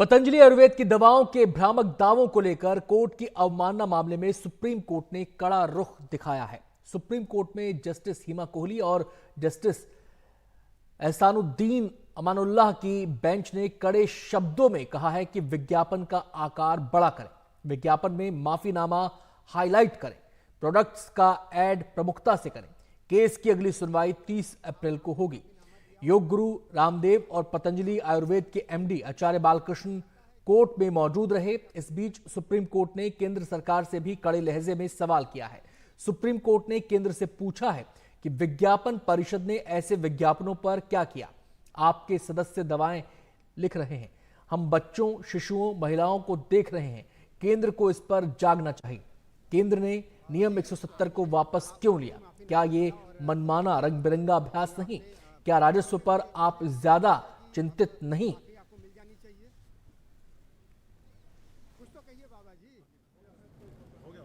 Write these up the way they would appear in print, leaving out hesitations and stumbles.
पतंजलि आयुर्वेद की दवाओं के भ्रामक दावों को लेकर कोर्ट की अवमानना मामले में सुप्रीम कोर्ट ने कड़ा रुख दिखाया है। सुप्रीम कोर्ट में जस्टिस हिमा कोहली और जस्टिस एहसानुद्दीन अमानुल्लाह की बेंच ने कड़े शब्दों में कहा है कि विज्ञापन का आकार बड़ा करें, विज्ञापन में माफीनामा हाईलाइट करें, प्रोडक्ट्स का ऐड प्रमुखता से करें। केस की अगली सुनवाई 30 अप्रैल को होगी। योग गुरु रामदेव और पतंजलि आयुर्वेद के एमडी आचार्य बालकृष्ण कोर्ट में मौजूद रहे। इस बीच सुप्रीम कोर्ट ने केंद्र सरकार से भी कड़े लहजे में सवाल किया है। सुप्रीम कोर्ट ने केंद्र से पूछा है कि विज्ञापन परिषद ने ऐसे विज्ञापनों पर क्या किया। आपके सदस्य दवाएं लिख रहे हैं, हम बच्चों, शिशुओं, महिलाओं को देख रहे हैं। केंद्र को इस पर जागना चाहिए। केंद्र ने नियम 170 को वापस क्यों लिया? क्या ये मनमाना रंग बिरंगा अभ्यास नहीं? क्या राजस्व पर आप ज्यादा चिंतित नहीं? कुछ तो कहिए बाबा जी। हो गया।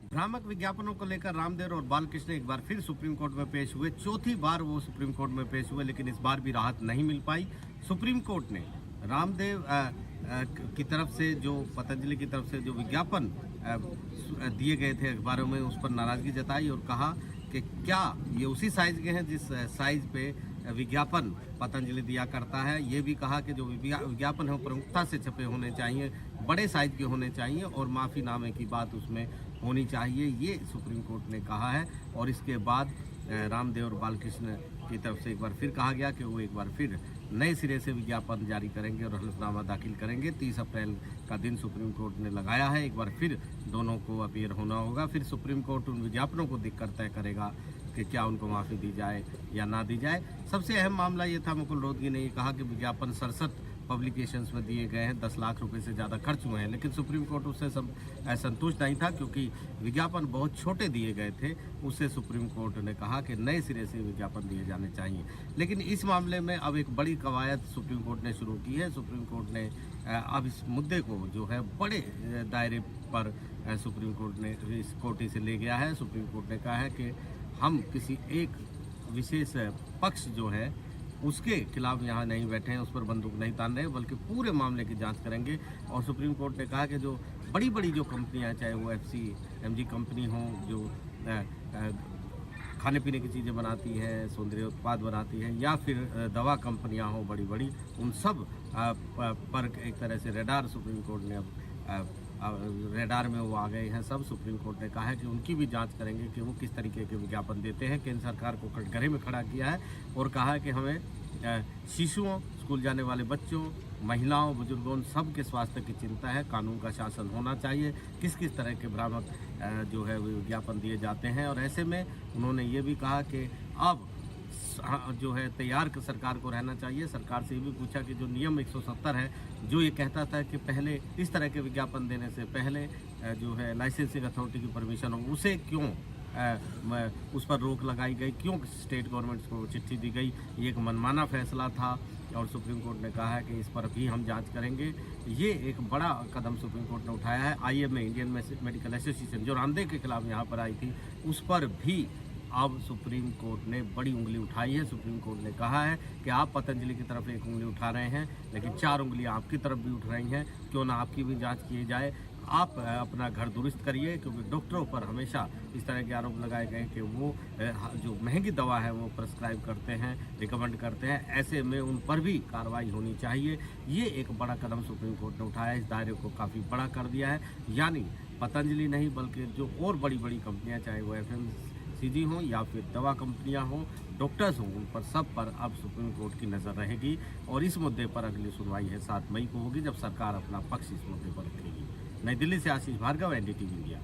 भ्रामक विज्ञापनों को लेकर रामदेव और बालकृष्ण एक बार फिर सुप्रीम कोर्ट में पेश हुए। चौथी बार वो सुप्रीम कोर्ट में पेश हुए, लेकिन इस बार भी राहत नहीं मिल पाई। सुप्रीम कोर्ट ने रामदेव की तरफ से जो पतंजलि की तरफ से जो विज्ञापन दिए गए थे अखबारों में, उस पर नाराजगी जताई और कहा कि क्या ये उसी साइज के हैं जिस साइज पे विज्ञापन पतंजलि दिया करता है। ये भी कहा कि जो विज्ञापन है प्रमुखता से छपे होने चाहिए, बड़े साइज के होने चाहिए और माफीनामे की बात उसमें होनी चाहिए, ये सुप्रीम कोर्ट ने कहा है। और इसके बाद रामदेव और बालकृष्ण की तरफ से एक बार फिर कहा गया कि वो एक बार फिर नए सिरे से विज्ञापन जारी करेंगे और हलफनामा दाखिल करेंगे। 30 अप्रैल का दिन सुप्रीम कोर्ट ने लगाया है। एक बार फिर दोनों को अपीयर होना होगा। फिर सुप्रीम कोर्ट उन विज्ञापनों को देखकर तय करेगा कि क्या उनको माफ़ी दी जाए या ना दी जाए। सबसे अहम मामला ये था, मुकुल रोहतगी ने ये कहा कि विज्ञापन 67 पब्लिकेशंस में दिए गए हैं, 10 लाख रुपए से ज़्यादा खर्च हुए हैं, लेकिन सुप्रीम कोर्ट उससे संतुष्ट नहीं था क्योंकि विज्ञापन बहुत छोटे दिए गए थे। उससे सुप्रीम कोर्ट ने कहा कि नए सिरे से विज्ञापन दिए जाने चाहिए। लेकिन इस मामले में अब एक बड़ी कवायद सुप्रीम कोर्ट ने शुरू की है। सुप्रीम कोर्ट ने अब इस मुद्दे को जो है बड़े दायरे पर सुप्रीम कोर्ट ने इस कोर्ट से ले गया है। सुप्रीम कोर्ट ने कहा है कि हम किसी एक विशेष पक्ष जो है उसके खिलाफ यहाँ नहीं बैठे हैं, उस पर बंदूक नहीं तान रहे, बल्कि पूरे मामले की जांच करेंगे। और सुप्रीम कोर्ट ने कहा कि जो बड़ी बड़ी जो कंपनियाँ, चाहे वो FCMG कंपनी हो जो खाने पीने की चीज़ें बनाती हैं, सौंदर्य उत्पाद बनाती हैं, या फिर दवा कंपनियाँ हो बड़ी बड़ी, उन सब पर एक तरह से रेडार सुप्रीम कोर्ट ने अब रेडार में वो आ गए हैं सब। सुप्रीम कोर्ट ने कहा है कि उनकी भी जांच करेंगे कि वो किस तरीके के विज्ञापन देते हैं। केंद्र सरकार को कटघरे में खड़ा किया है और कहा है कि हमें शिशुओं, स्कूल जाने वाले बच्चों, महिलाओं, बुजुर्गों, सब के स्वास्थ्य की चिंता है। कानून का शासन होना चाहिए। किस किस तरह के भ्रामक जो है वो विज्ञापन दिए जाते हैं। और ऐसे में उन्होंने ये भी कहा कि अब जो है तैयार सरकार को रहना चाहिए। सरकार से ये भी पूछा कि जो नियम 170 है, जो ये कहता था कि पहले इस तरह के विज्ञापन देने से पहले जो है लाइसेंसिंग अथॉरिटी की परमिशन हो, उसे क्यों उस पर रोक लगाई गई, क्यों स्टेट गवर्नमेंट्स को चिट्ठी दी गई? ये एक मनमाना फैसला था और सुप्रीम कोर्ट ने कहा है कि इस पर भी हम जांच करेंगे। ये एक बड़ा कदम सुप्रीम कोर्ट ने उठाया है। IMA, इंडियन मेडिकल एसोसिएशन, जो रामदेव के खिलाफ यहाँ पर आई थी, उस पर भी अब सुप्रीम कोर्ट ने बड़ी उंगली उठाई है। सुप्रीम कोर्ट ने कहा है कि आप पतंजलि की तरफ एक उंगली उठा रहे हैं, लेकिन 4 उंगलियां आपकी तरफ भी उठ रही हैं। क्यों ना आपकी भी जांच की जाए? आप अपना घर दुरुस्त करिए, क्योंकि डॉक्टरों पर हमेशा इस तरह के आरोप लगाए गए कि वो जो महंगी दवा है वो प्रेस्क्राइब करते हैं, रिकमेंड करते हैं। ऐसे में उन पर भी कार्रवाई होनी चाहिए। ये एक बड़ा कदम सुप्रीम कोर्ट ने उठाया है, इस दायरे को काफ़ी बड़ा कर दिया है। यानी पतंजलि नहीं बल्कि जो और बड़ी बड़ी कंपनियाँ, चाहे वो FMCG हों या फिर दवा कंपनियां हों, डॉक्टर्स हों, उन पर सब पर अब सुप्रीम कोर्ट की नज़र रहेगी। और इस मुद्दे पर अगली सुनवाई है 7 मई को होगी, जब सरकार अपना पक्ष इस मुद्दे पर रखेगी। नई दिल्ली से आशीष भार्गव, NDTV इंडिया।